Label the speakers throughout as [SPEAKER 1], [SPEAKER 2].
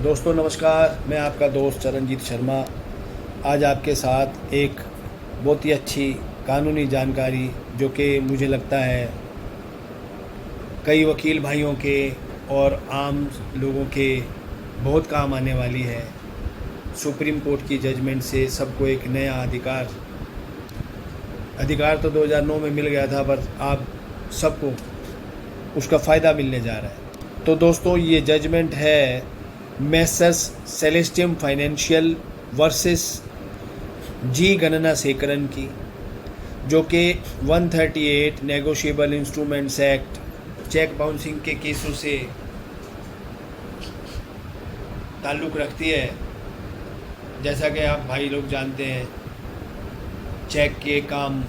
[SPEAKER 1] दोस्तों नमस्कार, मैं आपका दोस्त चरणजीत शर्मा आज आपके साथ एक बहुत ही अच्छी कानूनी जानकारी जो कि मुझे लगता है कई वकील भाइयों के और आम लोगों के बहुत काम आने वाली है। सुप्रीम कोर्ट की जजमेंट से सबको एक नया अधिकार तो 2009 में मिल गया था, पर आप सबको उसका फ़ायदा मिलने जा रहा है। तो दोस्तों ये जजमेंट है मेसर्स सेलेस्टियम फाइनेंशियल वर्सेस जी गणना सेकरन की, जो कि 138 negotiable instruments act cheque bouncing के केसों से ताल्लुक़ रखती है। जैसा कि आप भाई लोग जानते हैं, चेक के काम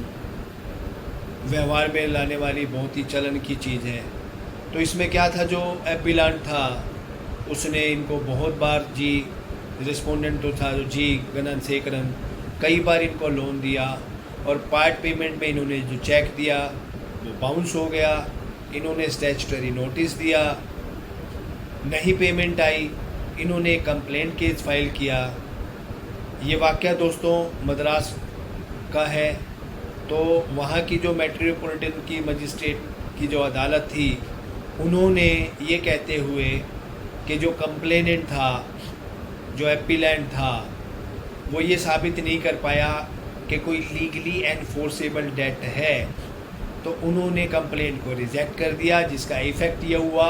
[SPEAKER 1] व्यवहार में लाने वाली बहुत ही चलन की चीज़ है। तो इसमें क्या था, जो एपिलांट था उसने इनको बहुत बार रिस्पोंडेंट तो था जो जी गणन सेकरन, कई बार इनको लोन दिया और पार्ट पेमेंट में इन्होंने जो चेक दिया वो बाउंस हो गया। इन्होंने स्टैट्यूटरी नोटिस दिया, नहीं पेमेंट आई, इन्होंने कंप्लेंट केस फाइल किया। ये वाक़या दोस्तों मद्रास का है। तो वहाँ की जो मेट्रोपॉलिटन की मजिस्ट्रेट की जो अदालत थी, उन्होंने ये कहते हुए कि जो कंप्लेनेंट था, जो एपिलेंट था, वो ये साबित नहीं कर पाया कि कोई लीगली एनफोर्सेबल डेट है, तो उन्होंने कंप्लेंट को रिजेक्ट कर दिया, जिसका इफ़ेक्ट ये हुआ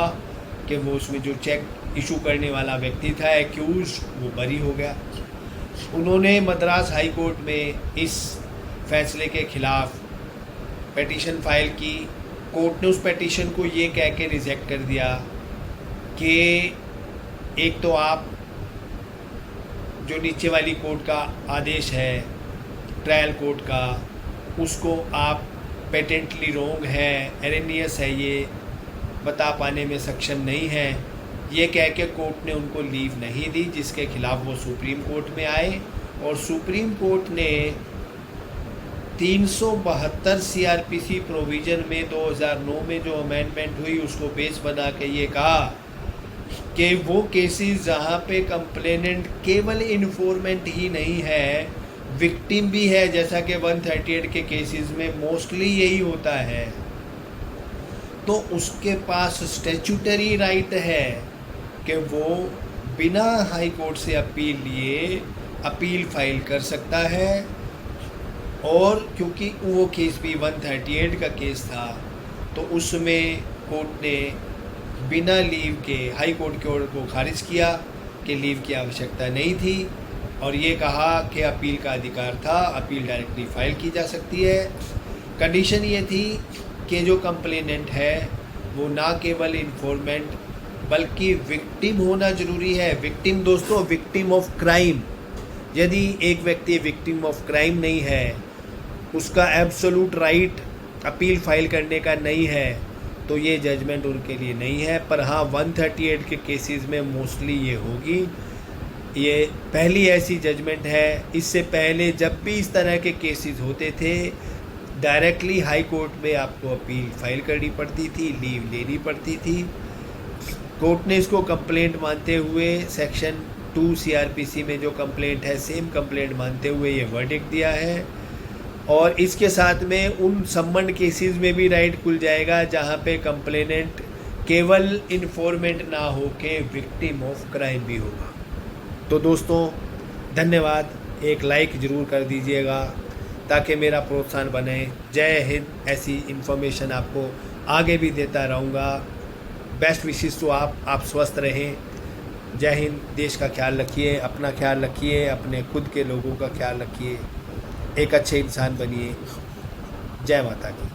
[SPEAKER 1] कि वो उसमें जो चेक इशू करने वाला व्यक्ति था एक्यूज, वो बरी हो गया। उन्होंने मद्रास हाई कोर्ट में इस फैसले के ख़िलाफ़ पिटीशन फाइल की। कोर्ट ने उस पिटीशन को ये कह के रिजेक्ट कर दिया कि एक तो आप जो नीचे वाली कोर्ट का आदेश है, ट्रायल कोर्ट का, उसको आप पेटेंटली रॉन्ग है, एरेनियस है, ये बता पाने में सक्षम नहीं है, ये कह के कोर्ट ने उनको लीव नहीं दी, जिसके खिलाफ वो सुप्रीम कोर्ट में आए। और सुप्रीम कोर्ट ने 372 CRPC प्रोविज़न में 2009 में जो अमेंडमेंट हुई उसको बेस बना के ये कहा कि वो केसेस जहाँ पे कंप्लेनेंट केवल इन्फॉर्मेंट ही नहीं है, विक्टिम भी है, जैसा कि 138 के केसेस में मोस्टली यही होता है, तो उसके पास स्टैट्यूटरी राइट है कि वो बिना हाई कोर्ट से अपील लिए अपील फाइल कर सकता है। और क्योंकि वो केस भी 138 का केस था, तो उसमें कोर्ट ने बिना लीव के हाई कोर्ट के ऑर्डर को खारिज किया कि लीव की आवश्यकता नहीं थी, और ये कहा कि अपील का अधिकार था, अपील डायरेक्टली फाइल की जा सकती है। कंडीशन ये थी कि जो कंप्लेनेंट है वो ना केवल इन्फॉर्मेंट बल्कि विक्टिम होना ज़रूरी है। विक्टिम दोस्तों, विक्टिम ऑफ क्राइम। यदि एक व्यक्ति विक्टिम ऑफ क्राइम नहीं है, उसका एब्सोल्यूट राइट अपील फाइल करने का नहीं है, तो ये जजमेंट उनके लिए नहीं है। पर हाँ, 138 के केसेस में मोस्टली ये होगी। ये पहली ऐसी जजमेंट है। इससे पहले जब भी इस तरह के केसेस होते थे, डायरेक्टली हाई कोर्ट में आपको अपील फाइल करनी पड़ती थी, लीव लेनी पड़ती थी। कोर्ट ने इसको कंप्लेंट मानते हुए सेक्शन 2 CRPC में जो कंप्लेंट है, सेम कंप्लेंट मानते हुए ये वर्डिक्ट दिया है। और इसके साथ में उन सम्मन केसेस में भी राइट खुल जाएगा जहाँ पे कंप्लेनेंट केवल इन्फॉर्मेंट ना हो के विक्टिम ऑफ क्राइम भी होगा। तो दोस्तों धन्यवाद, एक लाइक ज़रूर कर दीजिएगा ताकि मेरा प्रोत्साहन बने। जय हिंद। ऐसी इन्फॉर्मेशन आपको आगे भी देता रहूँगा। बेस्ट विशेस टू आप स्वस्थ रहें। जय हिंद। देश का ख्याल रखिए, अपना ख्याल रखिए, अपने खुद के लोगों का ख्याल रखिए, एक अच्छे इंसान बनिए। जय माता की।